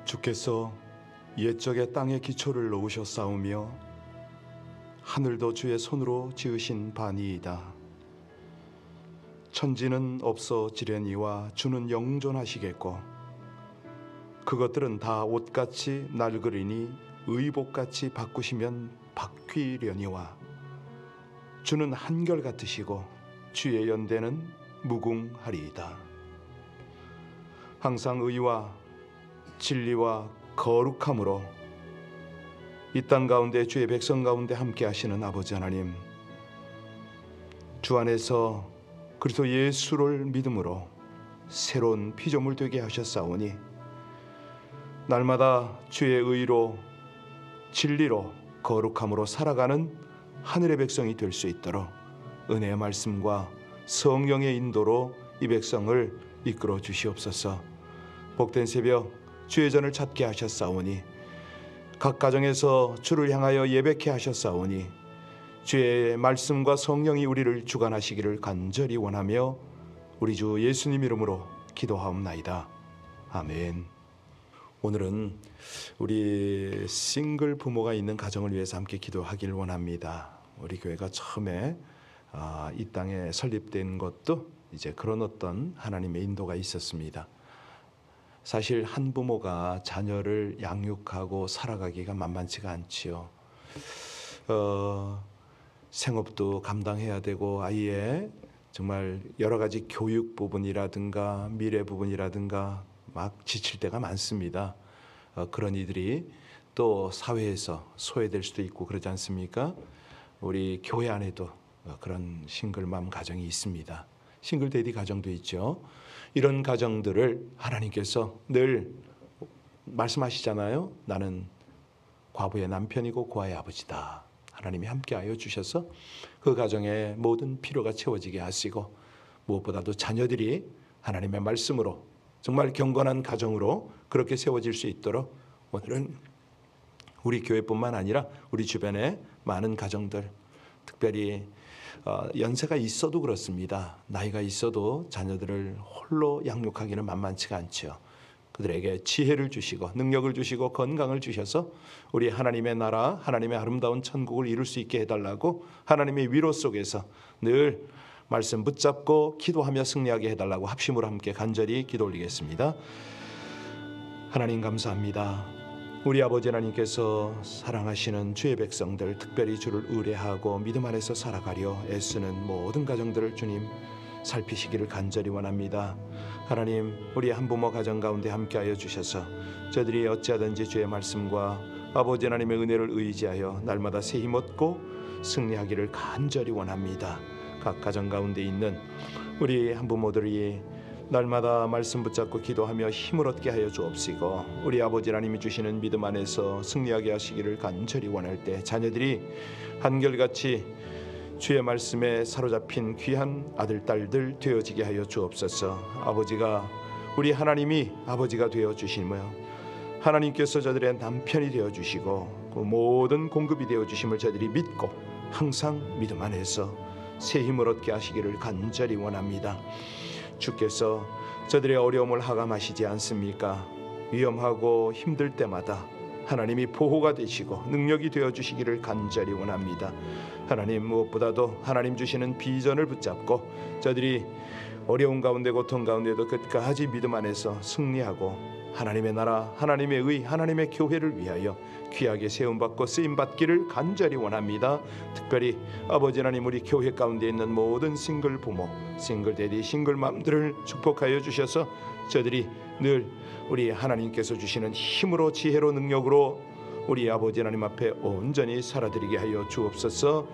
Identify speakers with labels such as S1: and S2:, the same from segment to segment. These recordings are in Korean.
S1: 주께서 옛적의 땅에 기초를 놓으셨사오며 하늘도 주의 손으로 지으신 바니이다. 천지는 없어지려니와 주는 영존하시겠고 그것들은 다 옷같이 낡으리니 의복같이 바꾸시면 바뀌려니와 주는 한결같으시고 주의 연대는 무궁하리이다. 항상 의와 진리와 거룩함으로 이 땅 가운데 주의 백성 가운데 함께 하시는 아버지 하나님, 주 안에서 그리스도 예수를 믿음으로 새로운 피조물 되게 하셨사오니 날마다 주의 의로 진리로 거룩함으로 살아가는 하늘의 백성이 될 수 있도록 은혜의 말씀과 성령의 인도로 이 백성을 이끌어 주시옵소서. 복된 새벽 주의 전을 찾게 하셨사오니 각 가정에서 주를 향하여 예배케 하셨사오니 주의 말씀과 성령이 우리를 주관하시기를 간절히 원하며 우리 주 예수님 이름으로 기도하옵나이다. 아멘. 오늘은 우리 싱글 부모가 있는 가정을 위해서 함께 기도하길 원합니다. 우리 교회가 처음에 이 땅에 설립된 것도 이제 그런 어떤 하나님의 인도가 있었습니다. 사실 한 부모가 자녀를 양육하고 살아가기가 만만치가 않지요. 생업도 감당해야 되고 아이의 정말 여러 가지 교육 부분이라든가 미래 부분이라든가 막 지칠 때가 많습니다. 그런 이들이 또 사회에서 소외될 수도 있고 그러지 않습니까? 우리 교회 안에도 그런 싱글맘 가정이 있습니다. 싱글데디 가정도 있죠. 이런 가정들을 하나님께서 늘 말씀하시잖아요. 나는 과부의 남편이고 고아의 아버지다. 하나님이 함께하여 주셔서 그 가정의 모든 필요가 채워지게 하시고 무엇보다도 자녀들이 하나님의 말씀으로 정말 경건한 가정으로 그렇게 세워질 수 있도록 오늘은 우리 교회뿐만 아니라 우리 주변의 많은 가정들, 특별히 연세가 있어도 그렇습니다. 나이가 있어도 자녀들을 홀로 양육하기는 만만치가 않죠. 그들에게 지혜를 주시고 능력을 주시고 건강을 주셔서 우리 하나님의 나라, 하나님의 아름다운 천국을 이룰 수 있게 해달라고 하나님의 위로 속에서 늘 말씀 붙잡고 기도하며 승리하게 해달라고 합심으로 함께 간절히 기도 올리겠습니다. 하나님 감사합니다. 우리 아버지 하나님께서 사랑하시는 주의 백성들, 특별히 주를 의뢰하고 믿음 안에서 살아가려 애쓰는 모든 가정들을 주님 살피시기를 간절히 원합니다. 하나님, 우리 한부모 가정 가운데 함께하여 주셔서 저들이 어찌하든지 주의 말씀과 아버지 하나님의 은혜를 의지하여 날마다 새 힘 얻고 승리하기를 간절히 원합니다. 각 가정 가운데 있는 우리 한부모들이 날마다 말씀 붙잡고 기도하며 힘을 얻게 하여 주옵시고 우리 아버지 하나님이 주시는 믿음 안에서 승리하게 하시기를 간절히 원할 때 자녀들이 한결같이 주의 말씀에 사로잡힌 귀한 아들 딸들 되어지게 하여 주옵소서. 아버지가 우리 하나님이 아버지가 되어 주시며 하나님께서 저들의 남편이 되어 주시고 그 모든 공급이 되어 주심을 저들이 믿고 항상 믿음 안에서 새 힘을 얻게 하시기를 간절히 원합니다. 주께서 저들의 어려움을 하감하시지 않습니까? 위험하고 힘들 때마다 하나님이 보호가 되시고 능력이 되어주시기를 간절히 원합니다. 하나님, 무엇보다도 하나님 주시는 비전을 붙잡고 저들이 어려운 가운데 고통 가운데도 끝까지 믿음 안에서 승리하고 하나님의 나라, 하나님의 의, 하나님의 교회를 위하여 귀하게 세움받고 쓰임받기를 간절히 원합니다. 특별히 아버지 하나님, 우리 교회 가운데 있는 모든 싱글 부모, 싱글 데디, 싱글 맘들을 축복하여 주셔서 저들이 늘 우리 하나님께서 주시는 힘으로, 지혜로, 능력으로 우리 아버지 하나님 앞에 온전히 살아드리게 하여 주옵소서.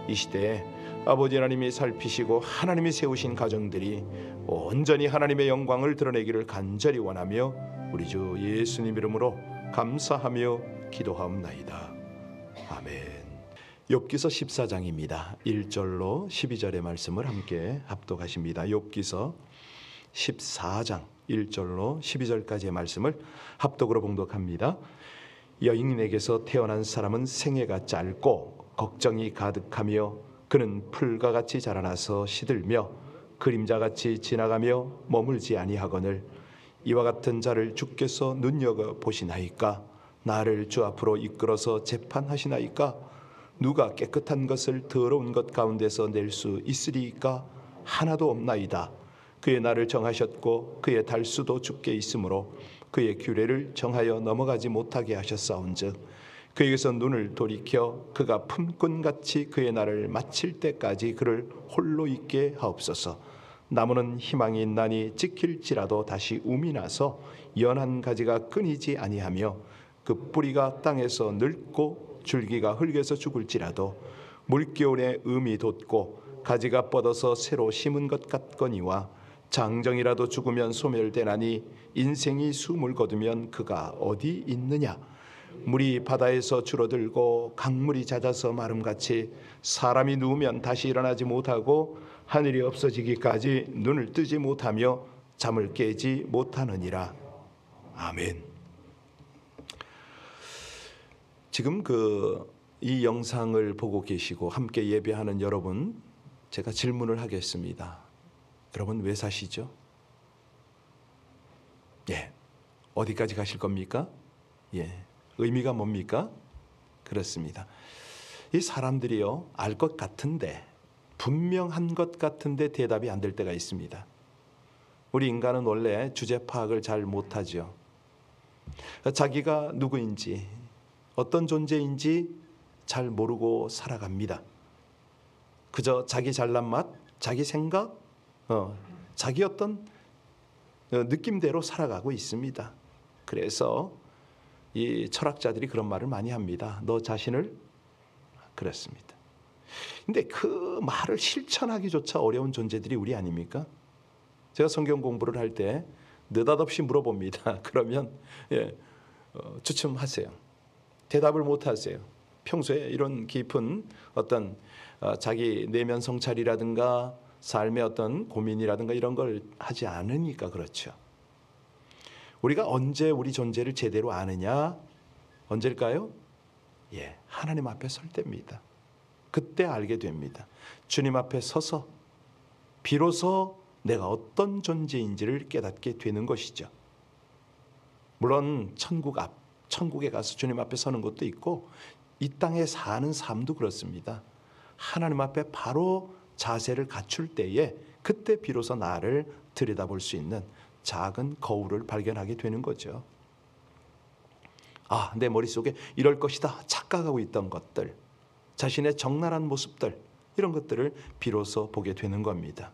S1: 이 시대에 아버지 하나님이 살피시고 하나님이 세우신 가정들이 온전히 하나님의 영광을 드러내기를 간절히 원하며 우리 주 예수님 이름으로 감사하며 기도하옵나이다. 아멘. 욥기서 14장입니다. 1절로 12절의 말씀을 함께 합독하십니다. 욥기서 14장 1절로 12절까지의 말씀을 합독으로 봉독합니다. 여인에게서 태어난 사람은 생애가 짧고 걱정이 가득하며 그는 풀과 같이 자라나서 시들며 그림자같이 지나가며 머물지 아니하거늘 이와 같은 자를 주께서 눈여겨 보시나이까? 나를 주 앞으로 이끌어서 재판하시나이까? 누가 깨끗한 것을 더러운 것 가운데서 낼 수 있으리이까? 하나도 없나이다. 그의 날을 정하셨고 그의 달수도 주께 있으므로 그의 규례를 정하여 넘어가지 못하게 하셨사온즉 그에게서 눈을 돌이켜 그가 품꾼같이 그의 날을 마칠 때까지 그를 홀로 있게 하옵소서. 나무는 희망이 있나니 지킬지라도 다시 움이 나서 연한 가지가 끊이지 아니하며 그 뿌리가 땅에서 늙고 줄기가 흙에서 죽을지라도 물기운에 음이 돋고 가지가 뻗어서 새로 심은 것 같거니와 장정이라도 죽으면 소멸되나니 인생이 숨을 거두면 그가 어디 있느냐. 물이 바다에서 줄어들고 강물이 잦아서 마름같이 사람이 누우면 다시 일어나지 못하고 하늘이 없어지기까지 눈을 뜨지 못하며 잠을 깨지 못하느니라. 아멘. 지금 이 영상을 보고 계시고 함께 예배하는 여러분, 제가 질문을 하겠습니다. 여러분 왜 사시죠? 예, 어디까지 가실 겁니까? 예, 의미가 뭡니까? 그렇습니다. 이 사람들이요, 알 것 같은데, 분명한 것 같은데 대답이 안 될 때가 있습니다. 우리 인간은 원래 주제 파악을 잘 못하죠. 자기가 누구인지, 어떤 존재인지 잘 모르고 살아갑니다. 그저 자기 잘난 맛, 자기 생각, 자기 어떤 느낌대로 살아가고 있습니다. 그래서 이 철학자들이 그런 말을 많이 합니다. 너 자신을 그렇습니다. 근데 그 말을 실천하기조차 어려운 존재들이 우리 아닙니까? 제가 성경 공부를 할 때 느닷없이 물어봅니다. 그러면 주춤하세요. 대답을 못하세요. 평소에 이런 깊은 어떤 자기 내면 성찰이라든가 삶의 어떤 고민이라든가 이런 걸 하지 않으니까 그렇죠. 우리가 언제 우리 존재를 제대로 아느냐? 언제일까요? 예, 하나님 앞에 설 때입니다. 그때 알게 됩니다. 주님 앞에 서서 비로소 내가 어떤 존재인지를 깨닫게 되는 것이죠. 물론 천국에 가서 주님 앞에 서는 것도 있고 이 땅에 사는 삶도 그렇습니다. 하나님 앞에 바로 자세를 갖출 때에 그때 비로소 나를 들여다볼 수 있는 작은 거울을 발견하게 되는 거죠. 아, 내 머릿속에 이럴 것이다 착각하고 있던 것들, 자신의 적나라한 모습들, 이런 것들을 비로소 보게 되는 겁니다.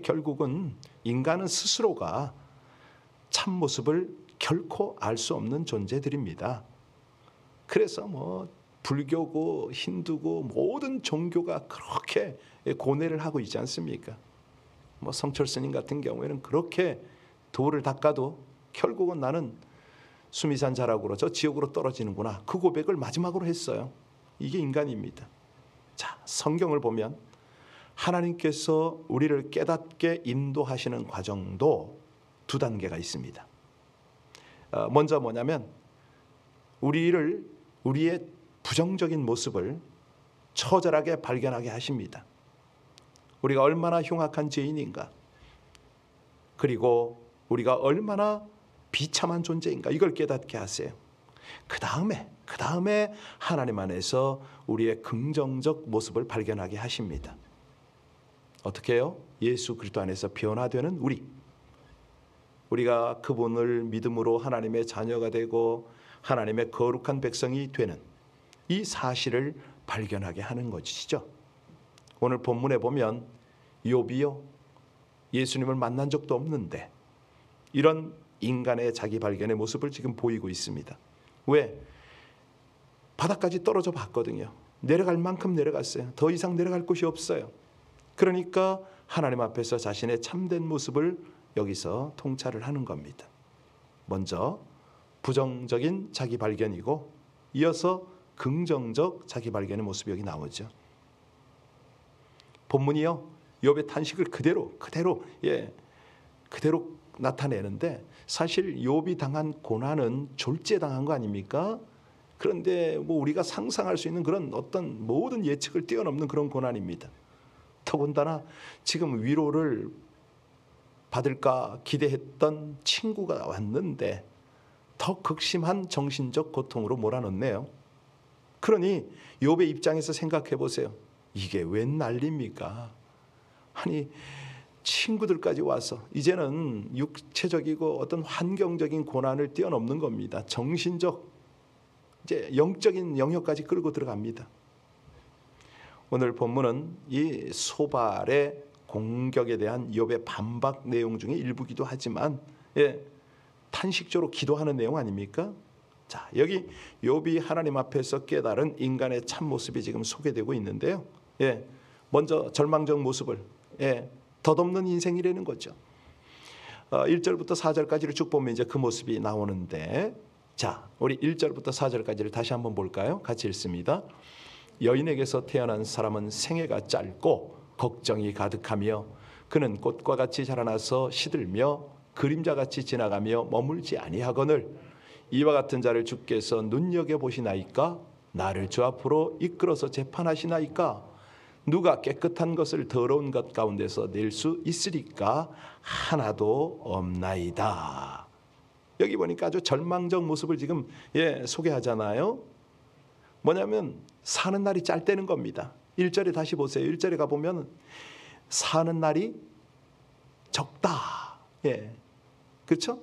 S1: 결국은 인간은 스스로가 참모습을 결코 알 수 없는 존재들입니다. 그래서 불교고 힌두고 모든 종교가 그렇게 고뇌를 하고 있지 않습니까? 성철 스님 같은 경우에는 그렇게 도를 닦아도 결국은 나는 수미산 자락으로 저 지옥으로 떨어지는구나, 그 고백을 마지막으로 했어요. 이게 인간입니다. 자, 성경을 보면 하나님께서 우리를 깨닫게 인도하시는 과정도 두 단계가 있습니다. 먼저 뭐냐면 우리의 부정적인 모습을 처절하게 발견하게 하십니다. 우리가 얼마나 흉악한 죄인인가, 그리고 우리가 얼마나 비참한 존재인가, 이걸 깨닫게 하세요. 그 다음에 하나님 안에서 우리의 긍정적 모습을 발견하게 하십니다. 어떻게 해요? 예수 그리스도 안에서 변화되는 우리가 그분을 믿음으로 하나님의 자녀가 되고 하나님의 거룩한 백성이 되는 이 사실을 발견하게 하는 것이죠. 오늘 본문에 보면 욥이요, 예수님을 만난 적도 없는데 이런 인간의 자기 발견의 모습을 지금 보이고 있습니다. 왜? 바닥까지 떨어져 봤거든요. 내려갈 만큼 내려갔어요. 더 이상 내려갈 곳이 없어요. 그러니까 하나님 앞에서 자신의 참된 모습을 여기서 통찰을 하는 겁니다. 먼저 부정적인 자기 발견이고 이어서 긍정적 자기 발견의 모습이 여기 나오죠. 본문이요, 욥의 탄식을 그대로 나타내는데 사실 욥이 당한 고난은 졸지에 당한 거 아닙니까? 그런데 우리가 상상할 수 있는 그런 어떤 모든 예측을 뛰어넘는 그런 고난입니다. 더군다나 지금 위로를 받을까 기대했던 친구가 왔는데 더 극심한 정신적 고통으로 몰아넣네요. 그러니 욥의 입장에서 생각해 보세요. 이게 웬 난리입니까? 아니 친구들까지 와서 이제는 육체적이고 어떤 환경적인 고난을 뛰어넘는 겁니다. 정신적, 이제 영적인 영역까지 끌고 들어갑니다. 오늘 본문은 이 소발의 공격에 대한 욥의 반박 내용 중에 일부기도 하지만 탄식조로 기도하는 내용 아닙니까? 자, 여기 욥이 하나님 앞에서 깨달은 인간의 참모습이 지금 소개되고 있는데요. 먼저 절망적 모습을 덧없는 인생이라는 거죠. 1절부터 4절까지를 쭉 보면 이제 그 모습이 나오는데, 자, 우리 1절부터 4절까지를 다시 한번 볼까요? 같이 읽습니다. 여인에게서 태어난 사람은 생애가 짧고 걱정이 가득하며 그는 꽃과 같이 자라나서 시들며 그림자같이 지나가며 머물지 아니하거늘 이와 같은 자를 주께서 눈여겨보시나이까? 나를 주 앞으로 이끌어서 재판하시나이까? 누가 깨끗한 것을 더러운 것 가운데서 낼 수 있으리까? 하나도 없나이다. 여기 보니까 아주 절망적 모습을 지금 소개하잖아요. 뭐냐면 사는 날이 짧다는 겁니다. 1절에 다시 보세요. 1절에 가보면 사는 날이 적다. 그렇죠?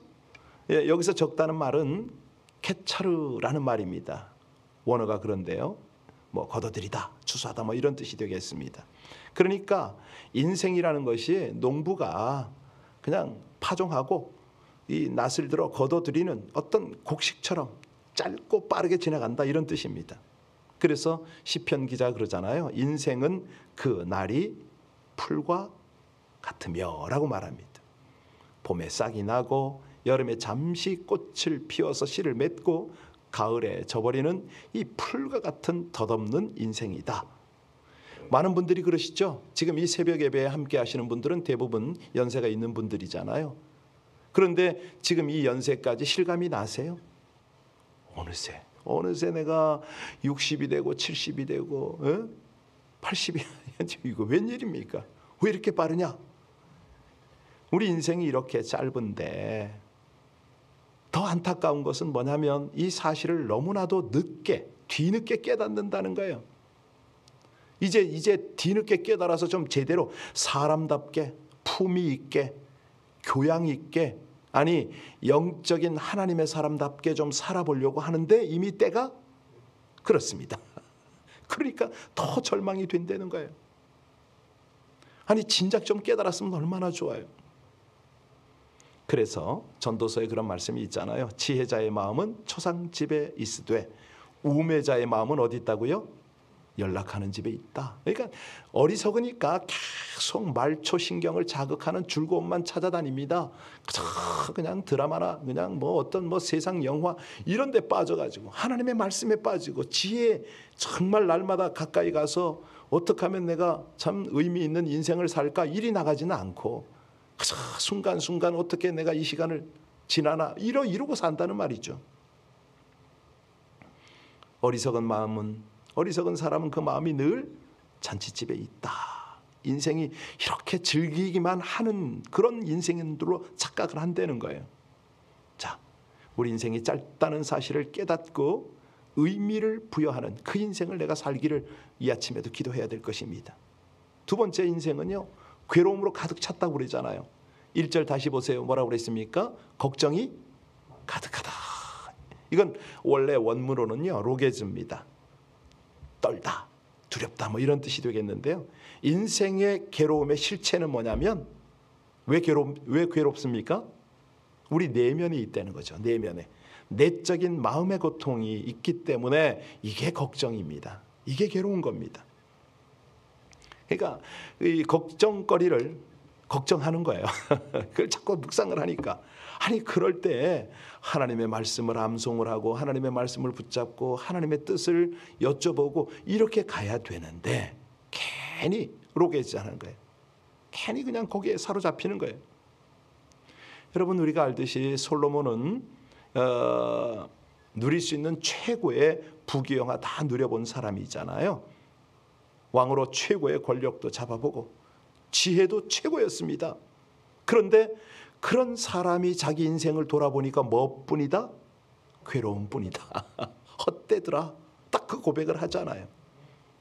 S1: 여기서 적다는 말은 케차르라는 말입니다. 원어가 그런데요. 뭐 거둬들이다, 추수하다 뭐 이런 뜻이 되겠습니다. 그러니까 인생이라는 것이 농부가 그냥 파종하고 이 낫을 들어 거둬들이는 어떤 곡식처럼 짧고 빠르게 지나간다 이런 뜻입니다. 그래서 시편 기자가 그러잖아요. 인생은 그 날이 풀과 같으며 라고 말합니다. 봄에 싹이 나고 여름에 잠시 꽃을 피워서 씨를 맺고 가을에 져버리는 이 풀과 같은 덧없는 인생이다. 많은 분들이 그러시죠. 지금 이 새벽 예배에 함께 하시는 분들은 대부분 연세가 있는 분들이잖아요. 그런데 지금 이 연세까지 실감이 나세요? 어느새 내가 60이 되고 70이 되고 80이 이거 웬일입니까? 왜 이렇게 빠르냐? 우리 인생이 이렇게 짧은데 더 안타까운 것은 뭐냐면 이 사실을 너무나도 뒤늦게 깨닫는다는 거예요. 이제 뒤늦게 깨달아서 좀 제대로 사람답게 품위 있게 교양 있게 아니 영적인 하나님의 사람답게 좀 살아보려고 하는데 이미 때가 그렇습니다. 그러니까 더 절망이 된다는 거예요. 아니 진작 좀 깨달았으면 얼마나 좋아요. 그래서 전도서에 그런 말씀이 있잖아요. 지혜자의 마음은 초상집에 있으되 우매자의 마음은 어디 있다고요? 연락하는 집에 있다. 그러니까 어리석으니까 계속 말초신경을 자극하는 즐거움만 찾아다닙니다. 그냥 드라마나 그냥 뭐 어떤 뭐 세상 영화 이런 데 빠져가지고 하나님의 말씀에 빠지고 지혜 정말 날마다 가까이 가서 어떻게 하면 내가 참 의미 있는 인생을 살까 일이 나가지는 않고 순간순간 어떻게 내가 이 시간을 지나나 이러고 산다는 말이죠. 어리석은 사람은 그 마음이 늘 잔치집에 있다. 인생이 이렇게 즐기기만 하는 그런 인생으로 착각을 한다는 거예요. 자, 우리 인생이 짧다는 사실을 깨닫고 의미를 부여하는 그 인생을 내가 살기를 이 아침에도 기도해야 될 것입니다. 두 번째 인생은요. 괴로움으로 가득 찼다고 그러잖아요. 1절 다시 보세요. 뭐라고 그랬습니까? 걱정이 가득하다. 이건 원래 원문으로는요. 로게즈입니다. 떨다, 두렵다 뭐 이런 뜻이 되겠는데요. 인생의 괴로움의 실체는 뭐냐면 왜 괴롭습니까? 우리 내면이 있다는 거죠. 내면에 내적인 마음의 고통이 있기 때문에 이게 걱정입니다. 이게 괴로운 겁니다. 그러니까 이 걱정거리를 걱정하는 거예요. 그걸 자꾸 묵상을 하니까 아니 그럴 때 하나님의 말씀을 암송을 하고 하나님의 말씀을 붙잡고 하나님의 뜻을 여쭤보고 이렇게 가야 되는데 괜히 로게즈하는 거예요. 괜히 그냥 거기에 사로잡히는 거예요. 여러분 우리가 알듯이 솔로몬은 누릴 수 있는 최고의 부귀영화 다 누려본 사람이잖아요. 왕으로 최고의 권력도 잡아보고 지혜도 최고였습니다. 그런데 그런 사람이 자기 인생을 돌아보니까 뭐뿐이다? 괴로움뿐이다. 헛되더라. 딱 그 고백을 하잖아요.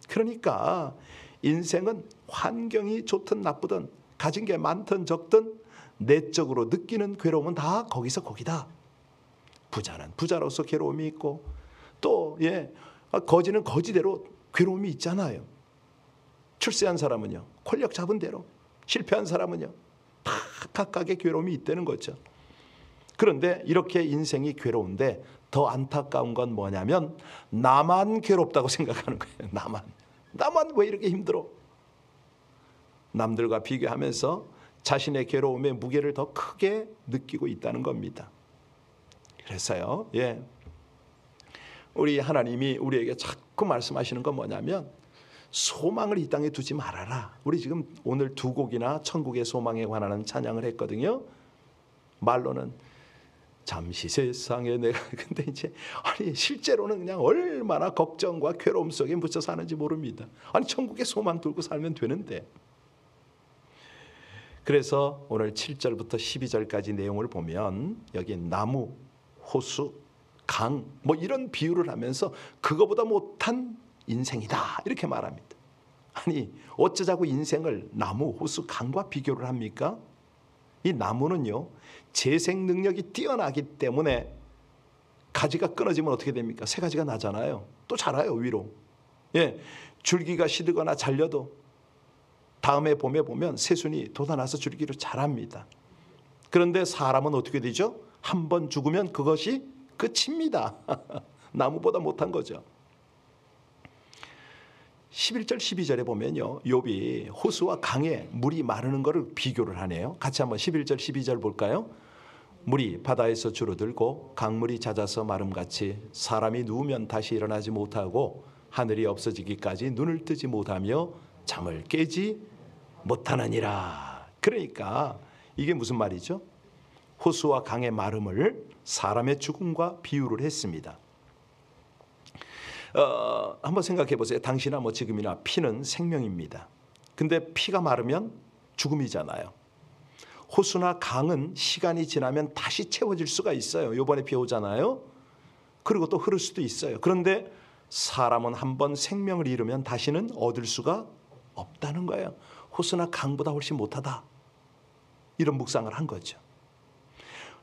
S1: 그러니까 인생은 환경이 좋든 나쁘든 가진 게 많든 적든 내적으로 느끼는 괴로움은 다 거기서 거기다. 부자는 부자로서 괴로움이 있고 또 거지는 거지대로 괴로움이 있잖아요. 출세한 사람은요, 권력 잡은 대로, 실패한 사람은요, 다 각각의 괴로움이 있다는 거죠. 그런데 이렇게 인생이 괴로운데 더 안타까운 건 뭐냐면 나만 괴롭다고 생각하는 거예요. 나만 왜 이렇게 힘들어? 남들과 비교하면서 자신의 괴로움의 무게를 더 크게 느끼고 있다는 겁니다. 그래서요, 우리 하나님이 우리에게 자꾸 말씀하시는 건 뭐냐면 소망을 이 땅에 두지 말아라. 우리 지금 오늘 두 곡이나 천국의 소망에 관한 찬양을 했거든요. 말로는 잠시 세상에 내가 근데 이제 실제로는 그냥 얼마나 걱정과 괴로움 속에 묻혀 사는지 모릅니다. 천국의 소망 들고 살면 되는데. 그래서 오늘 7절부터 12절까지 내용을 보면 여기 나무, 호수, 강 이런 비유를 하면서 그거보다 못한 인생이다 이렇게 말합니다. 어쩌자고 인생을 나무, 호수, 강과 비교를 합니까? 이 나무는요, 재생 능력이 뛰어나기 때문에 가지가 끊어지면 어떻게 됩니까? 새 가지가 나잖아요. 또 자라요, 위로. 줄기가 시들거나 잘려도 다음에 봄에 보면 새순이 돋아나서 줄기로 자랍니다. 그런데 사람은 어떻게 되죠? 한 번 죽으면 그것이 끝입니다. 나무보다 못한 거죠. 11절 12절에 보면요, 욥이 호수와 강에 물이 마르는 것을 비교를 하네요. 같이 한번 11절 12절 볼까요? 물이 바다에서 줄어들고 강물이 잦아서 마름같이 사람이 누우면 다시 일어나지 못하고 하늘이 없어지기까지 눈을 뜨지 못하며 잠을 깨지 못하느니라. 그러니까 이게 무슨 말이죠? 호수와 강의 마름을 사람의 죽음과 비유를 했습니다. 한번 생각해 보세요. 당시나 지금이나 피는 생명입니다. 근데 피가 마르면 죽음이잖아요. 호수나 강은 시간이 지나면 다시 채워질 수가 있어요. 이번에 비 오잖아요. 그리고 또 흐를 수도 있어요. 그런데 사람은 한번 생명을 잃으면 다시는 얻을 수가 없다는 거예요. 호수나 강보다 훨씬 못하다. 이런 묵상을 한 거죠.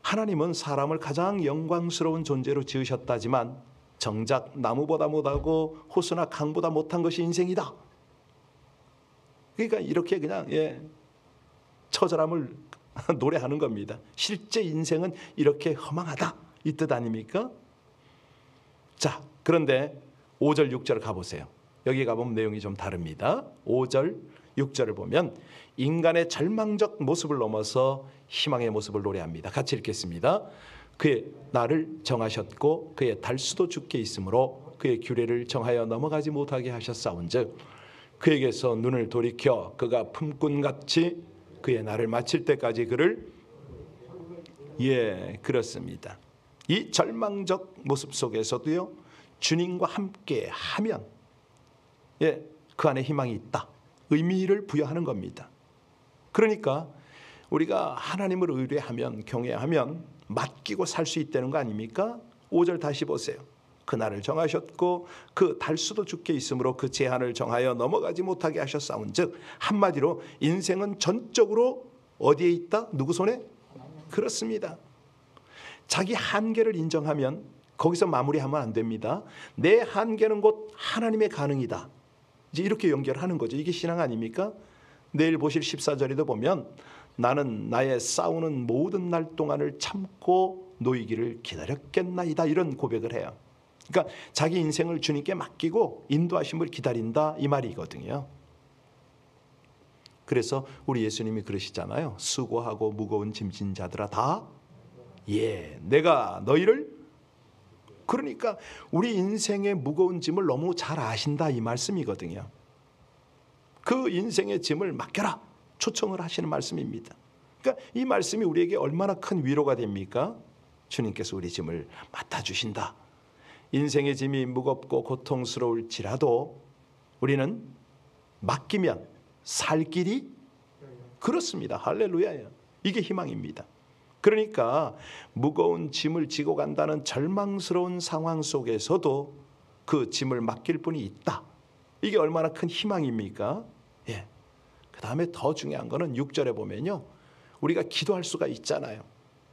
S1: 하나님은 사람을 가장 영광스러운 존재로 지으셨다지만 정작 나무보다 못하고 호수나 강보다 못한 것이 인생이다. 그러니까 이렇게 그냥 처절함을 노래하는 겁니다. 실제 인생은 이렇게 허망하다 이 뜻 아닙니까? 자, 그런데 5절 6절 가보세요. 여기 가보면 내용이 좀 다릅니다. 5절 6절을 보면 인간의 절망적 모습을 넘어서 희망의 모습을 노래합니다. 같이 읽겠습니다. 그의 날을 정하셨고 그의 달수도 주께 있으므로 그의 규례를 정하여 넘어가지 못하게 하셨사온즉 그에게서 눈을 돌이켜 그가 품꾼같이 그의 날을 마칠 때까지 그를 그렇습니다. 이 절망적 모습 속에서도요, 주님과 함께 하면 그 안에 희망이 있다. 의미를 부여하는 겁니다. 그러니까 우리가 하나님을 의뢰하면 경외하면 맡기고 살 수 있다는 거 아닙니까? 5절 다시 보세요. 그날을 정하셨고 그 달수도 주께 있으므로 그 제한을 정하여 넘어가지 못하게 하셨사온즉 한마디로 인생은 전적으로 어디에 있다? 누구 손에? 그렇습니다. 자기 한계를 인정하면 거기서 마무리하면 안 됩니다. 내 한계는 곧 하나님의 가능이다. 이제 이렇게 연결하는 거죠. 이게 신앙 아닙니까? 내일 보실 14절에도 보면 나는 나의 싸우는 모든 날 동안을 참고 놓이기를 기다렸겠나이다. 이런 고백을 해요. 그러니까 자기 인생을 주님께 맡기고 인도하심을 기다린다 이 말이거든요. 그래서 우리 예수님이 그러시잖아요. 수고하고 무거운 짐진 자들아 다 내가 너희를 그러니까 우리 인생의 무거운 짐을 너무 잘 아신다 이 말씀이거든요. 그 인생의 짐을 맡겨라 초청을 하시는 말씀입니다. 그러니까 이 말씀이 우리에게 얼마나 큰 위로가 됩니까? 주님께서 우리 짐을 맡아주신다. 인생의 짐이 무겁고 고통스러울지라도 우리는 맡기면 살 길이 그렇습니다. 할렐루야예요. 이게 희망입니다. 그러니까 무거운 짐을 지고 간다는 절망스러운 상황 속에서도 그 짐을 맡길 분이 있다. 이게 얼마나 큰 희망입니까? 예. 그 다음에 더 중요한 거는 6절에 보면요, 우리가 기도할 수가 있잖아요.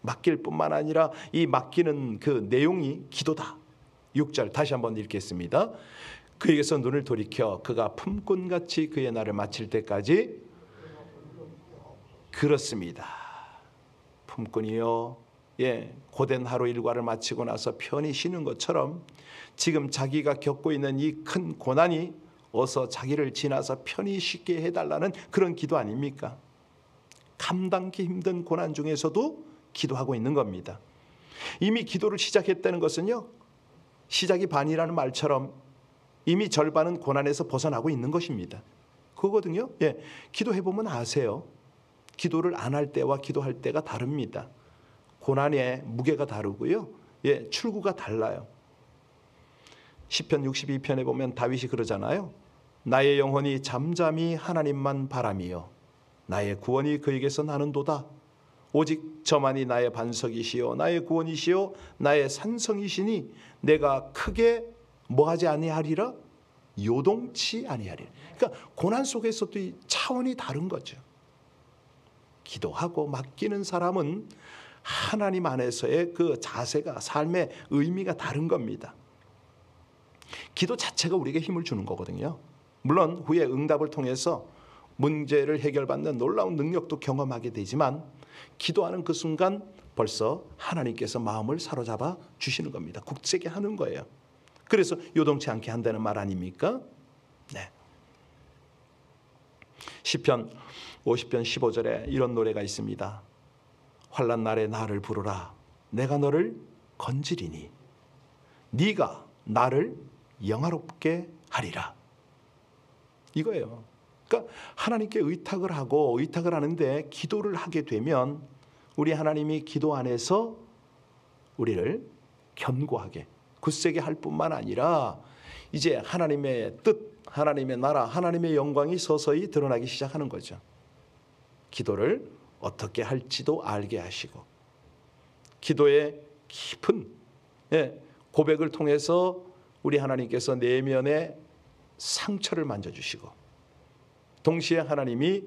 S1: 맡길 뿐만 아니라 이 맡기는 그 내용이 기도다. 6절 다시 한번 읽겠습니다. 그에게서 눈을 돌이켜 그가 품꾼같이 그의 날을 마칠 때까지. 그렇습니다. 품꾼이요, 예, 고된 하루 일과를 마치고 나서 편히 쉬는 것처럼 지금 자기가 겪고 있는 이 큰 고난이 어서 자기를 지나서 편히 쉽게 해달라는 그런 기도 아닙니까? 감당기 힘든 고난 중에서도 기도하고 있는 겁니다. 이미 기도를 시작했다는 것은요, 시작이 반이라는 말처럼 이미 절반은 고난에서 벗어나고 있는 것입니다. 그거거든요. 예, 기도해보면 아세요. 기도를 안 할 때와 기도할 때가 다릅니다. 고난의 무게가 다르고요, 예, 출구가 달라요. 시편 62편에 보면 다윗이 그러잖아요. 나의 영혼이 잠잠히 하나님만 바라미요 나의 구원이 그에게서 나는도다. 오직 저만이 나의 반석이시요 나의 구원이시요 나의 산성이시니 내가 크게 뭐하지 아니하리라? 요동치 아니하리라. 그러니까 고난 속에서도 이 차원이 다른 거죠. 기도하고 맡기는 사람은 하나님 안에서의 그 자세가, 삶의 의미가 다른 겁니다. 기도 자체가 우리에게 힘을 주는 거거든요. 물론 후에 응답을 통해서 문제를 해결받는 놀라운 능력도 경험하게 되지만 기도하는 그 순간 벌써 하나님께서 마음을 사로잡아 주시는 겁니다. 굳세게 하는 거예요. 그래서 요동치 않게 한다는 말 아닙니까? 네. 시편 50편 15절에 이런 노래가 있습니다. 환난 날에 나를 부르라. 내가 너를 건지리니 네가 나를 영화롭게 하리라. 이거예요. 그러니까 하나님께 의탁을 하고, 의탁을 하는데 기도를 하게 되면 우리 하나님이 기도 안에서 우리를 견고하게, 굳세게 할 뿐만 아니라 이제 하나님의 뜻, 하나님의 나라, 하나님의 영광이 서서히 드러나기 시작하는 거죠. 기도를 어떻게 할지도 알게 하시고, 기도의 깊은 고백을 통해서 우리 하나님께서 내면의 상처를 만져주시고, 동시에 하나님이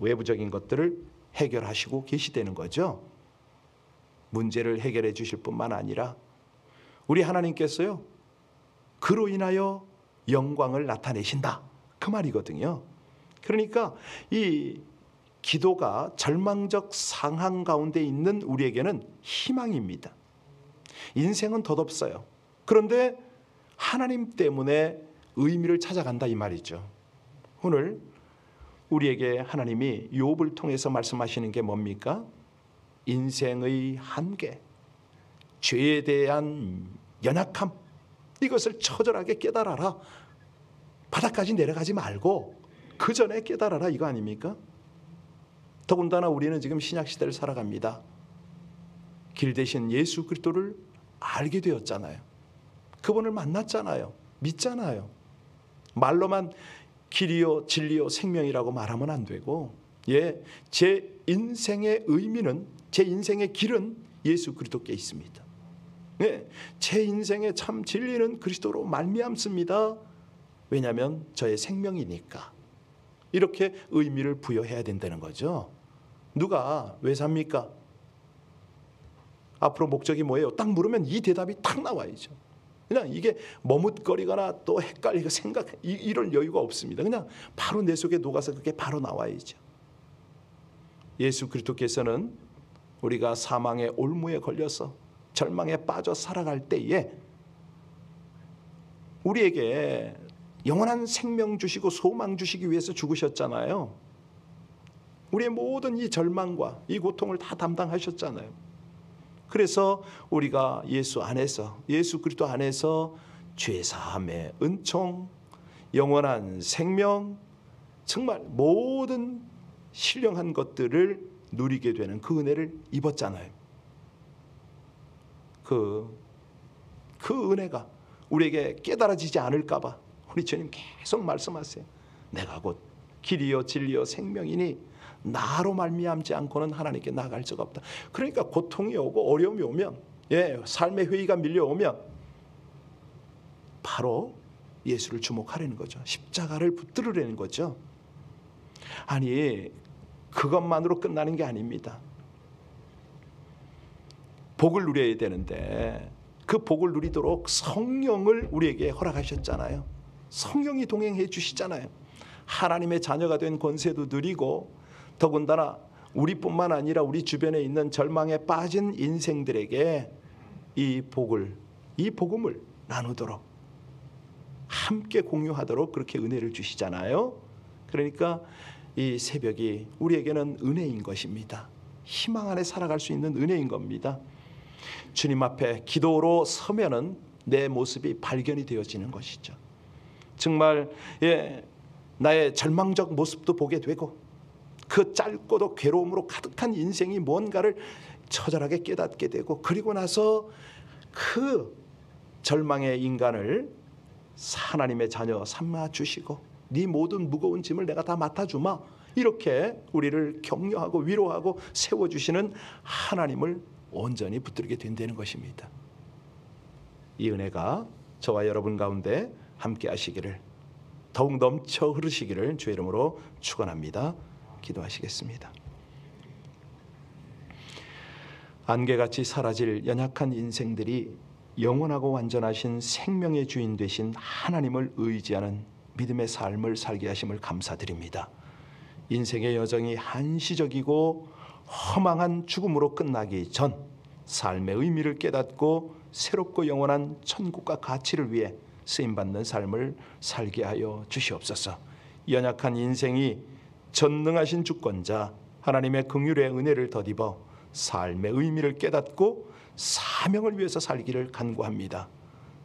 S1: 외부적인 것들을 해결하시고 계시다는 거죠. 문제를 해결해 주실 뿐만 아니라 우리 하나님께서요, 그로 인하여 영광을 나타내신다, 그 말이거든요. 그러니까 이 기도가 절망적 상황 가운데 있는 우리에게는 희망입니다. 인생은 덧없어요. 그런데 하나님 때문에 의미를 찾아간다, 이 말이죠. 오늘 우리에게 하나님이 욥을 통해서 말씀하시는 게 뭡니까? 인생의 한계, 죄에 대한 연약함, 이것을 처절하게 깨달아라. 바닥까지 내려가지 말고 그 전에 깨달아라, 이거 아닙니까? 더군다나 우리는 지금 신약시대를 살아갑니다. 길 대신 예수 그리스도를 알게 되었잖아요. 그분을 만났잖아요. 믿잖아요. 말로만 길이요 진리요 생명이라고 말하면 안 되고, 제 인생의 의미는, 제 인생의 길은 예수 그리스도께 있습니다. 제 인생의 참 진리는 그리스도로 말미암습니다. 왜냐하면 저의 생명이니까. 이렇게 의미를 부여해야 된다는 거죠. 누가 왜 삽니까? 앞으로 목적이 뭐예요? 딱 물으면 이 대답이 딱 나와야죠. 그냥 이게 머뭇거리거나 또 헷갈리고 이럴 여유가 없습니다. 그냥 바로 내 속에 녹아서 그게 바로 나와야죠. 예수 그리스도께서는 우리가 사망의 올무에 걸려서 절망에 빠져 살아갈 때에 우리에게 영원한 생명 주시고 소망 주시기 위해서 죽으셨잖아요. 우리의 모든 이 절망과 이 고통을 다 담당하셨잖아요. 그래서 우리가 예수 안에서, 예수 그리스도 안에서 죄사함의 은총, 영원한 생명, 정말 모든 신령한 것들을 누리게 되는 그 은혜를 입었잖아요. 그 은혜가 우리에게 깨달아지지 않을까 봐 우리 주님 계속 말씀하세요. 내가 곧 길이요 진리요 생명이니 나로 말미암지 않고는 하나님께 나아갈 수가 없다. 그러니까 고통이 오고 어려움이 오면, 삶의 회의가 밀려오면 바로 예수를 주목하려는 거죠. 십자가를 붙들으려는 거죠. 아니, 그것만으로 끝나는 게 아닙니다. 복을 누려야 되는데 그 복을 누리도록 성령을 우리에게 허락하셨잖아요. 성령이 동행해 주시잖아요. 하나님의 자녀가 된 권세도 누리고, 더군다나 우리뿐만 아니라 우리 주변에 있는 절망에 빠진 인생들에게 이 복음을 나누도록, 함께 공유하도록 그렇게 은혜를 주시잖아요. 그러니까 이 새벽이 우리에게는 은혜인 것입니다. 희망 안에 살아갈 수 있는 은혜인 겁니다. 주님 앞에 기도로 서면은 내 모습이 발견이 되어지는 것이죠. 정말 나의 절망적 모습도 보게 되고, 그 짧고도 괴로움으로 가득한 인생이 뭔가를 처절하게 깨닫게 되고, 그리고 나서 그 절망의 인간을 하나님의 자녀 삼아 주시고, 네 모든 무거운 짐을 내가 다 맡아주마, 이렇게 우리를 격려하고 위로하고 세워주시는 하나님을 온전히 붙들게 된다는 것입니다. 이 은혜가 저와 여러분 가운데 함께 하시기를, 더욱 넘쳐 흐르시기를 주의 이름으로 축원합니다. 기도하시겠습니다. 안개같이 사라질 연약한 인생들이 영원하고 완전하신 생명의 주인 되신 하나님을 의지하는 믿음의 삶을 살게 하심을 감사드립니다. 인생의 여정이 한시적이고 허망한 죽음으로 끝나기 전 삶의 의미를 깨닫고 새롭고 영원한 천국과 가치를 위해 쓰임받는 삶을 살게 하여 주시옵소서. 연약한 인생이 전능하신 주권자 하나님의 긍휼의 은혜를 덧입어 삶의 의미를 깨닫고 사명을 위해서 살기를 간구합니다.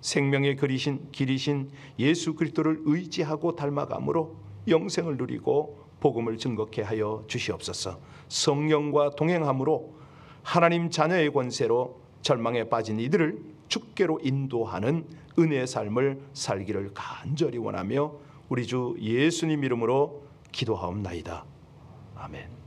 S1: 생명의 길이신 예수 그리스도를 의지하고 닮아감으로 영생을 누리고 복음을 증거케 하여 주시옵소서. 성령과 동행함으로 하나님 자녀의 권세로 절망에 빠진 이들을 주께로 인도하는 은혜의 삶을 살기를 간절히 원하며 우리 주 예수님 이름으로 기도하옵나이다. 아멘.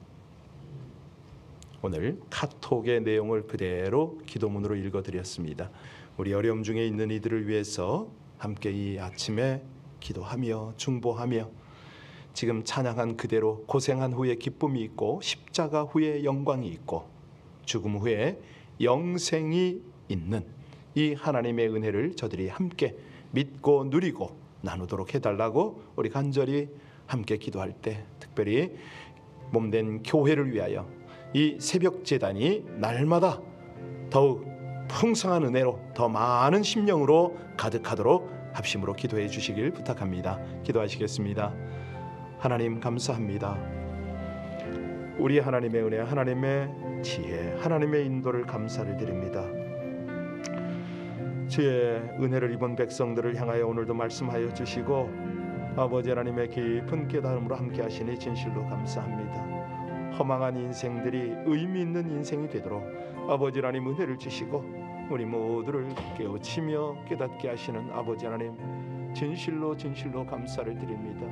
S1: 오늘 카톡의 내용을 그대로 기도문으로 읽어드렸습니다. 우리 어려움 중에 있는 이들을 위해서 함께 이 아침에 기도하며 중보하며, 지금 찬양한 그대로 고생한 후에 기쁨이 있고, 십자가 후에 영광이 있고, 죽음 후에 영생이 있는 이 하나님의 은혜를 저들이 함께 믿고 누리고 나누도록 해달라고 우리 간절히 함께 기도할 때, 특별히 몸된 교회를 위하여 이 새벽 제단이 날마다 더욱 풍성한 은혜로 더 많은 심령으로 가득하도록 합심으로 기도해 주시길 부탁합니다. 기도하시겠습니다. 하나님 감사합니다. 우리 하나님의 은혜, 하나님의 지혜, 하나님의 인도를 감사를 드립니다. 주의 은혜를 입은 백성들을 향하여 오늘도 말씀하여 주시고, 아버지 하나님의 깊은 깨달음으로 함께 하시니 진실로 감사합니다. 허망한 인생들이 의미 있는 인생이 되도록 아버지 하나님 은혜를 주시고, 우리 모두를 깨우치며 깨닫게 하시는 아버지 하나님, 진실로 감사를 드립니다.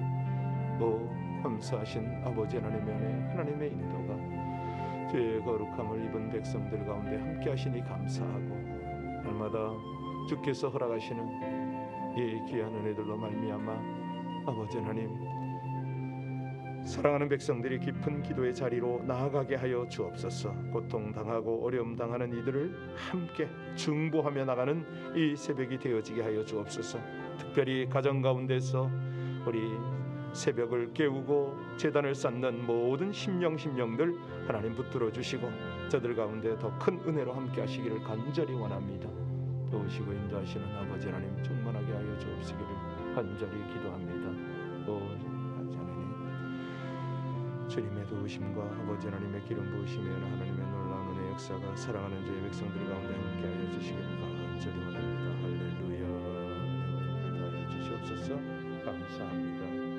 S1: 감사하신 아버지 하나님의 은혜, 하나님의 인도가 주의 거룩함을 입은 백성들 가운데 함께 하시니 감사하고, 날마다 주께서 허락하시는 이 귀한 은혜들로 말미암아 아버지 하나님, 사랑하는 백성들이 깊은 기도의 자리로 나아가게 하여 주옵소서. 고통당하고 어려움 당하는 이들을 함께 중보하며 나가는 이 새벽이 되어지게 하여 주옵소서. 특별히 가정 가운데서 우리 새벽을 깨우고 제단을 쌓는 모든 심령들 하나님 붙들어 주시고, 저들 가운데 더 큰 은혜로 함께 하시기를 간절히 원합니다. 도우시고 인도하시는 아버지 하나님 충만하게 하여 주옵시기를 간절히 기도합니다. 주님의 도우심과 아버지 하나님의 기름 부으심에 하나님의 놀라운 은혜 역사가 사랑하는 저희 백성들 가운데 함께하여 주시기를 간절히 원합니다. 할렐루야. 하여 주시옵소서. 감사합니다.